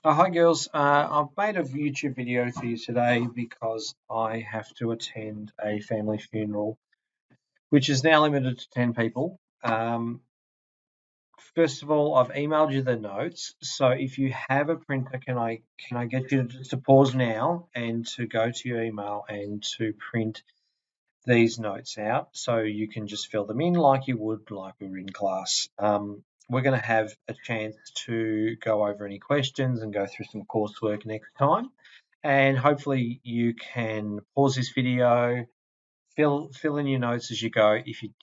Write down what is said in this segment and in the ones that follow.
Hi girls, I've made a YouTube video for you today because I have to attend a family funeral, which is now limited to 10 people. First of all, I've emailed you the notes, so if you have a printer, can I get you just to pause now and to go to your email and to print these notes out so you can just fill them in like you would like we were in class. We're going to have a chance to go over any questions and go through some coursework next time. And hopefully you can pause this video, fill in your notes as you go. If you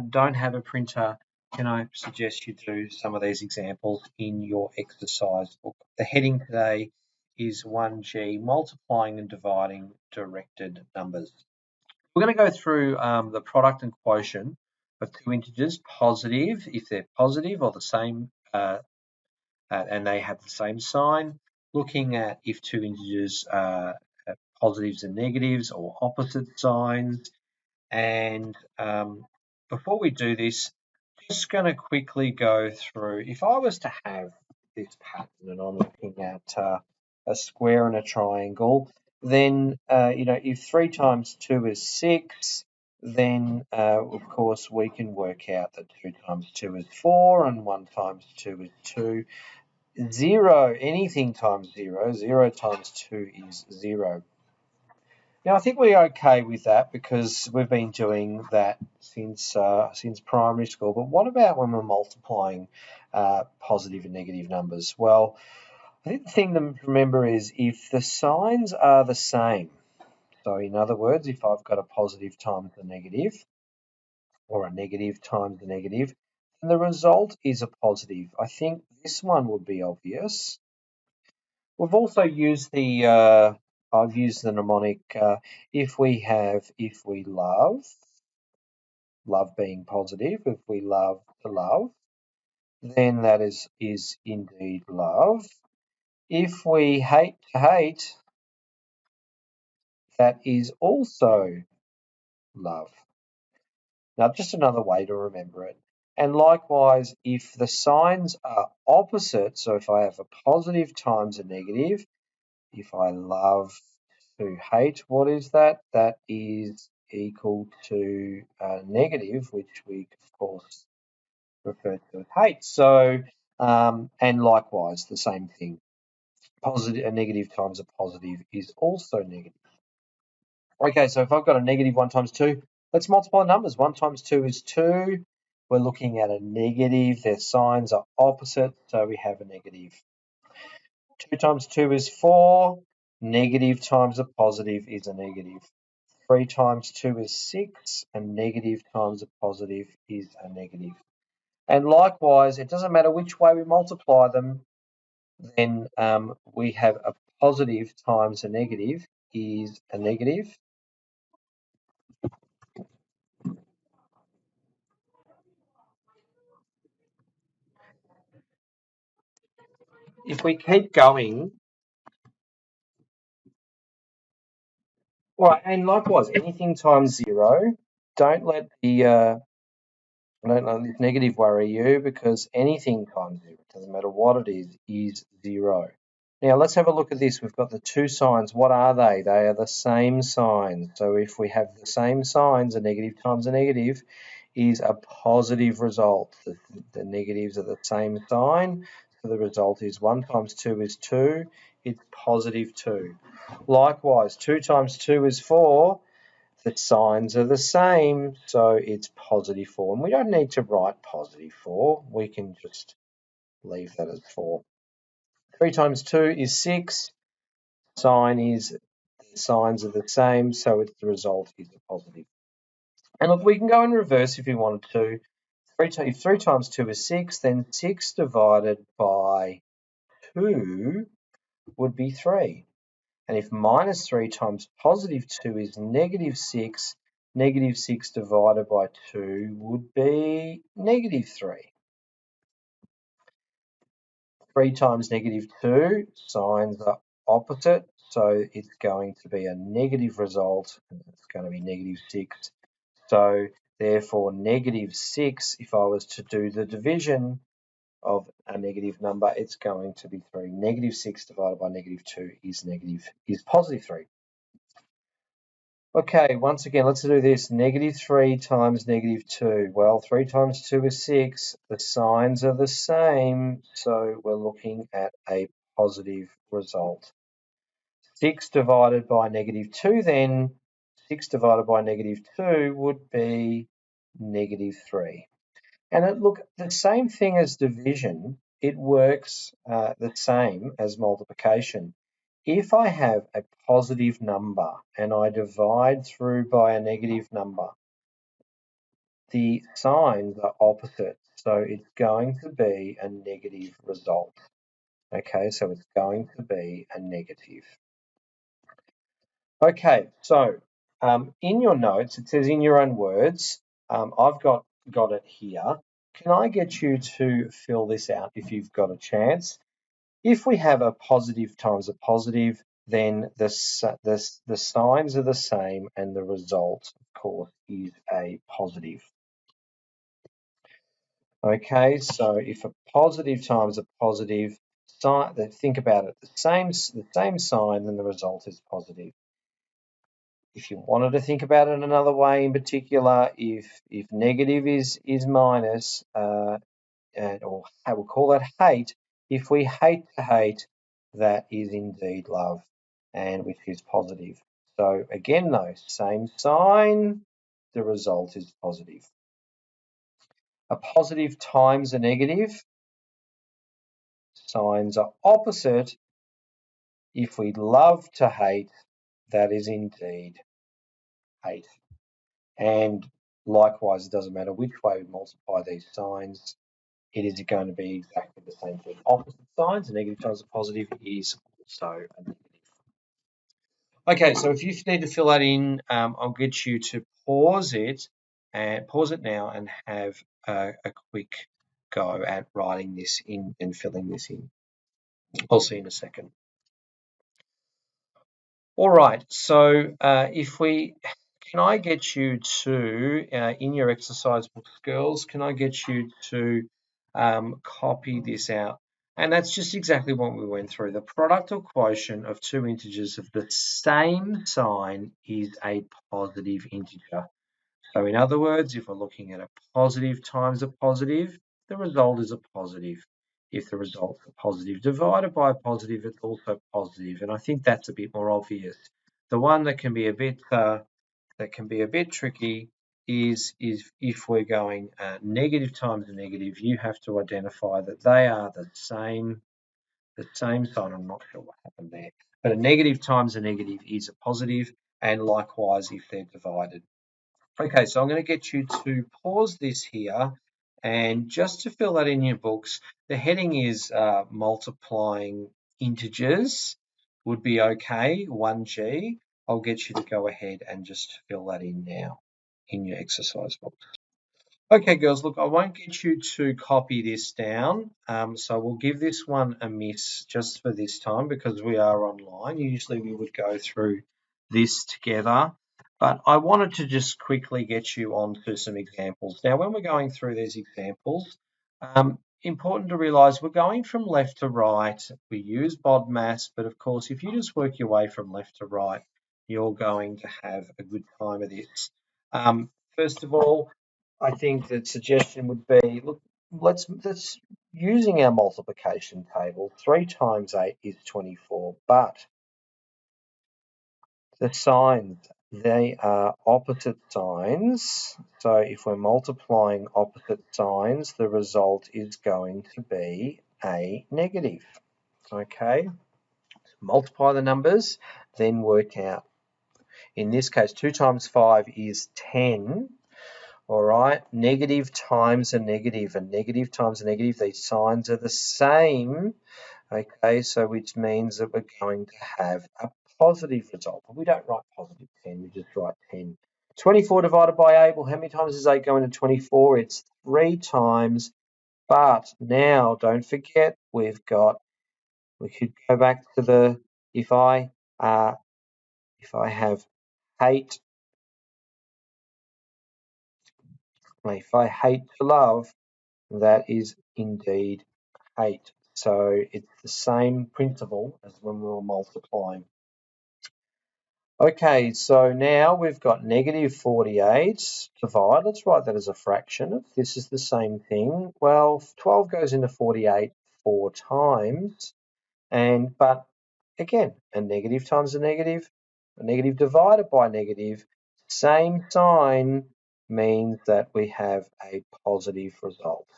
don't have a printer, can I suggest you do some of these examples in your exercise book? The heading today is 1G, multiplying and dividing directed numbers. We're going to go through the product and quotient of two integers, positive if they're positive or the same, and they have the same sign. Looking at if two integers are positives and negatives or opposite signs. And before we do this, just going to quickly go through, if I was to have this pattern and I'm looking at a square and a triangle, then, if 3 times 2 is 6, then, of course, we can work out that 2 times 2 is 4 and 1 times 2 is 2. 0, anything times 0, 0 times 2 is 0. Now, I think we're okay with that because we've been doing that since primary school. But what about when we're multiplying positive and negative numbers? Well, I think the thing to remember is if the signs are the same. So in other words, if I've got a positive times a negative or a negative times a negative, then the result is a positive. I think this one would be obvious. We've also used I've used the mnemonic, if we love being positive, if we love to love, then that is indeed love. If we hate to hate, that is also love. Now, just another way to remember it. And likewise, if the signs are opposite, so if I have a positive times a negative, if I love to hate, what is that? That is equal to negative, which we, of course, refer to as hate. So, and likewise, the same thing. Positive, a negative times a positive is also negative. Okay, so if I've got a negative 1 times 2, let's multiply numbers. 1 times 2 is 2. We're looking at a negative. Their signs are opposite, so we have a negative. 2 times 2 is 4. Negative times a positive is a negative. 3 times 2 is 6, and negative times a positive is a negative. And likewise, it doesn't matter which way we multiply them, then we have a positive times a negative is a negative. If we keep going, well, and likewise, anything times 0, don't let the don't let this negative worry you, because anything times 0, it doesn't matter what it is 0. Now let's have a look at this. We've got the two signs. What are they? They are the same sign. So if we have the same signs, a negative times a negative is a positive result. The negatives are the same sign. So the result is 1 times 2 is 2. It's positive 2. Likewise, 2 times 2 is 4. The signs are the same, so it's positive 4. And we don't need to write positive 4. We can just leave that as 4. 3 times 2 is 6. The signs are the same, so the result is a positive. And look, we can go in reverse if we wanted to. If 3 times 2 is 6, then 6 divided by 2 would be 3. And if minus 3 times positive 2 is negative 6, negative 6 divided by 2 would be negative 3. 3 times negative 2, signs are opposite, so it's going to be a negative result, and it's going to be negative 6. So therefore, negative 6, if I was to do the division of a negative number, it's going to be 3. -6 divided by -2 is positive 3. Okay, once again, let's do this. -3 times -2. Well, 3 times 2 is 6. The signs are the same, so we're looking at a positive result. 6 divided by -2 then, 6 divided by -2 would be -3. And look, the same thing as division, it works the same as multiplication. If I have a positive number and I divide through by a negative number, the signs are opposite, so it's going to be a negative result. Okay, so it's going to be a negative. Okay, so in your notes, it says in your own words, I've got it here. Can I get you to fill this out if you've got a chance? If we have a positive times a positive, then the signs are the same and the result, of course, is a positive. Okay, so if a positive times a positive, think about it, the same sign, then the result is positive. If you wanted to think about it another way, in particular, if negative is minus, or we'll call that hate. If we hate to hate, that is indeed love, and which is positive. So again, though, same sign, the result is positive. A positive times a negative, signs are opposite. If we love to hate, that is indeed hate. And likewise, it doesn't matter which way we multiply these signs, it is going to be exactly the same thing. Opposite signs, a negative times a positive is also a negative. Okay, so if you need to fill that in, I'll get you to pause it now and have a quick go at writing this in and filling this in. I'll see you in a second. All right, so can I get you to, in your exercise books, girls, can I get you to copy this out? And that's just exactly what we went through. The product or quotient of two integers of the same sign is a positive integer. So in other words, if we're looking at a positive times a positive, the result is a positive. If the result's a positive divided by a positive, it's also positive. And I think that's a bit more obvious. The one that can be a bit tricky is if we're going negative times a negative, you have to identify that they are the same sign. I'm not sure what happened there, but a negative times a negative is a positive, and likewise if they're divided. Okay, so I'm going to get you to pause this here, and just to fill that in your books, the heading is multiplying integers would be okay, 1G. I'll get you to go ahead and just fill that in now in your exercise book. Okay, girls, look, I won't get you to copy this down, so we'll give this one a miss just for this time because we are online. Usually we would go through this together, but I wanted to just quickly get you onto some examples. Now, when we're going through these examples, important to realise we're going from left to right. We use BODMAS, but of course, if you just work your way from left to right, you're going to have a good time of this. First of all, I think the suggestion would be, look, let's using our multiplication table, 3 times 8 is 24, but the signs, they are opposite signs. So if we're multiplying opposite signs, the result is going to be a negative. Okay, multiply the numbers, then work out. In this case, 2 times 5 is 10. All right, negative times a negative, and negative times a negative, these signs are the same. Okay, so which means that we're going to have a positive result. But we don't write positive 10, we just write 10. 24 divided by 8, well, how many times does 8 go into 24? It's 3 times. But now, don't forget, we could go back to the, if I have hate, if I hate to love, that is indeed 8. So it's the same principle as when we were multiplying. Okay, so now we've got negative 48 divide. Let's write that as a fraction. If this is the same thing, well, 12 goes into 48 4 times. But again, a negative times a negative divided by a negative, same sign means that we have a positive result.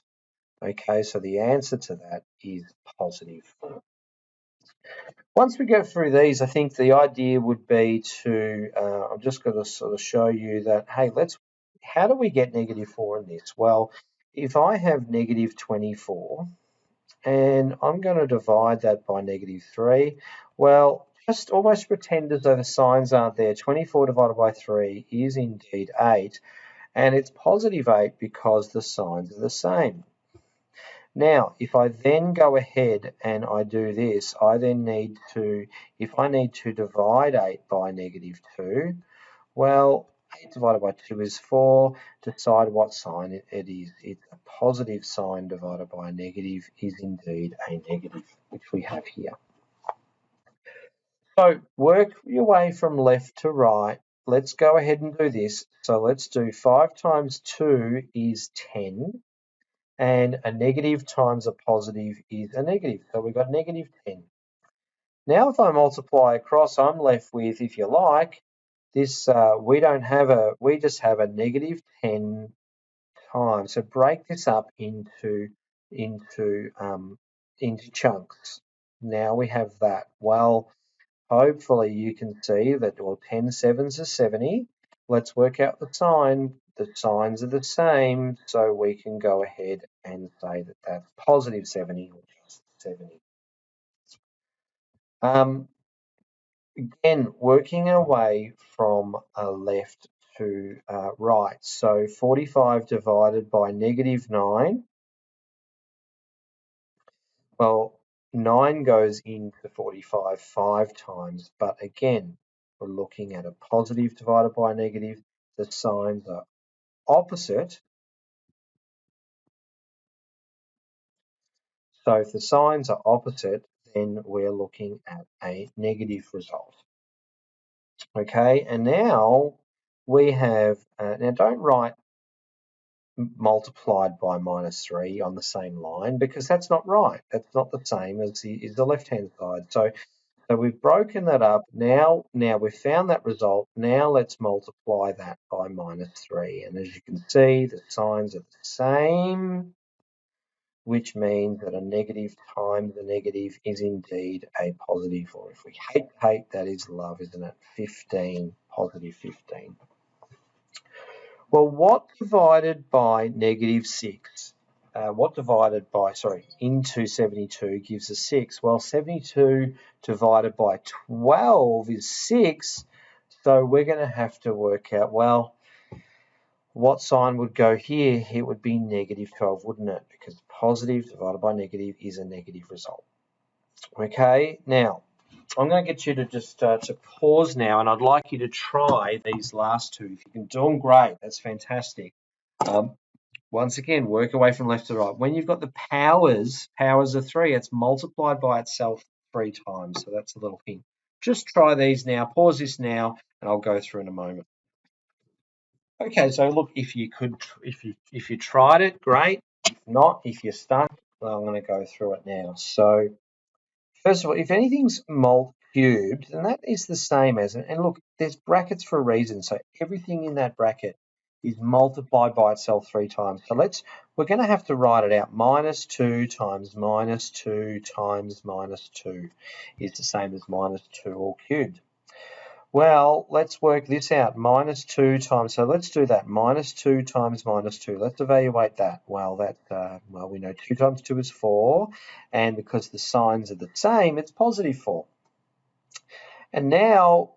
Okay, so the answer to that is positive. Once we go through these, I think the idea would be to, I'm just going to sort of show you that, hey, how do we get negative 4 in this? Well, if I have negative 24, and I'm going to divide that by negative 3, well, just almost pretend as though the signs aren't there. 24 divided by 3 is indeed 8, and it's positive 8 because the signs are the same. Now, if I then go ahead and I do this, I then need to, if I need to divide 8 by negative 2, well, 8 divided by 2 is 4. Decide what sign it is. It's a positive sign divided by a negative is indeed a negative, which we have here. So work your way from left to right. Let's go ahead and do this. So let's do 5 times 2 is 10. And a negative times a positive is a negative. So we've got negative 10. Now if I multiply across, I'm left with, if you like, this, we just have a negative 10 times. So break this up into chunks. Now we have that. Well, hopefully you can see that, well, 10 sevens are 70. Let's work out the sign. The signs are the same, so we can go ahead and say that that's positive 70 or just 70. Again, working our way from left to right. So 45 divided by negative 9. Well, 9 goes into 45 5 times, but again, we're looking at a positive divided by a negative. The signs are opposite. So if the signs are opposite, then we're looking at a negative result. Okay, and now we have, now don't write multiplied by -3 on the same line because that's not right. That's not the same as the left-hand side. So we've broken that up. Now we've found that result. Now let's multiply that by -3. And as you can see, the signs are the same, which means that a negative times a negative is indeed a positive. Or if we hate, that is love, isn't it? 15, positive 15. Well, what divided by -6? What divided by, into 72 gives us 6? Well, 72 divided by 12 is 6. So we're going to have to work out, well, what sign would go here? It would be -12, wouldn't it? Because positive divided by negative is a negative result. Okay, now I'm going to get you to just to pause now, and I'd like you to try these last two. If you can do them, great. That's fantastic. Once again, work away from left to right. When you've got the powers of 3, it's multiplied by itself 3 times. So that's a little hint. Just try these now. Pause this now, and I'll go through in a moment. Okay, so look, if you tried it, great. If not, if you're stuck, well, I'm going to go through it now. So first of all, if anything's mult cubed, then that is the same as, and look, there's brackets for a reason. So everything in that bracket is multiplied by itself 3 times. So we're going to have to write it out. -2 times -2 times -2 is the same as -2 all cubed. Well, let's work this out. -2 times, so let's do that. -2 times -2. Let's evaluate that. Well, we know 2 times 2 is 4, and because the signs are the same, it's positive 4. And now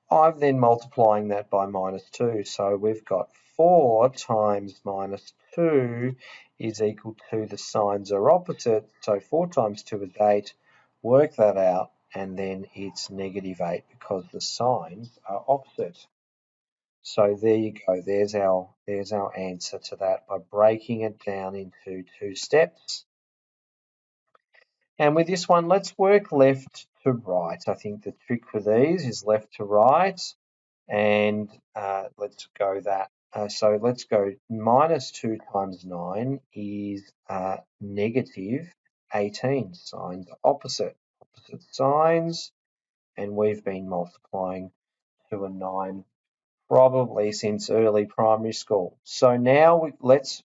I'm then multiplying that by -2. So we've got 4 times -2 is equal to, the signs are opposite. So 4 times 2 is 8. Work that out. And then it's -8 because the signs are opposite. So there you go. There's our answer to that by breaking it down into 2 steps. And with this one, let's work left to right. I think the trick for these is left to right. And let's go that. So let's go -2 times 9 is -18. Signs are opposite signs. And we've been multiplying to a 9 probably since early primary school. So now let's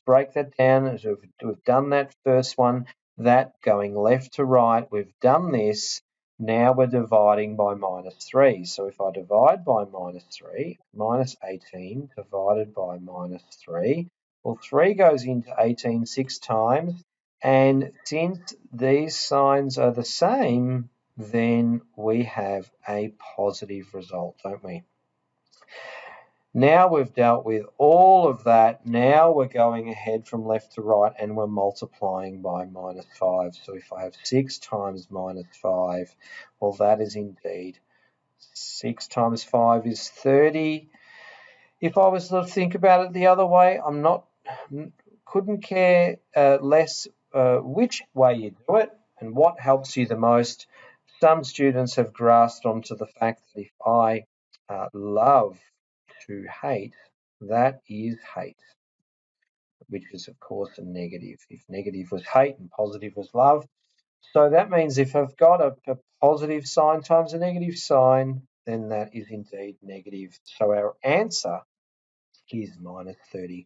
break that down. As we've done that first one, that going left to right, we've done this. Now we're dividing by -3. So if I divide by -3, -18 divided by -3, well, 3 goes into 18 6 times. And since these signs are the same, then we have a positive result, don't we? Now we've dealt with all of that. Now we're going ahead from left to right and we're multiplying by -5. So if I have 6 times -5, well, that is indeed 6 times 5 is 30. If I was to think about it the other way, couldn't care less which way you do it and what helps you the most. Some students have grasped onto the fact that if I love to hate, that is hate, which is of course a negative. If negative was hate and positive was love. So that means if I've got a positive sign times a negative sign, then that is indeed negative. So our answer is -30.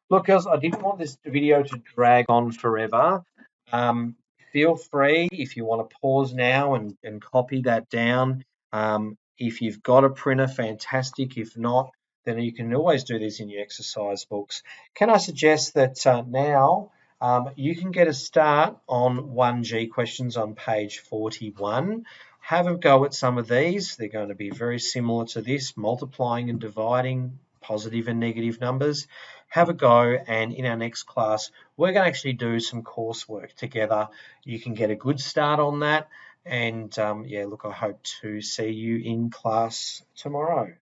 Look, girls, I didn't want this video to drag on forever. Feel free, if you want to pause now and copy that down. If you've got a printer, fantastic. If not, then you can always do this in your exercise books. Can I suggest that now you can get a start on 1G questions on page 41. Have a go at some of these. They're going to be very similar to this, multiplying and dividing positive and negative numbers. Have a go, and in our next class, we're going to actually do some coursework together. You can get a good start on that. And yeah, look, I hope to see you in class tomorrow.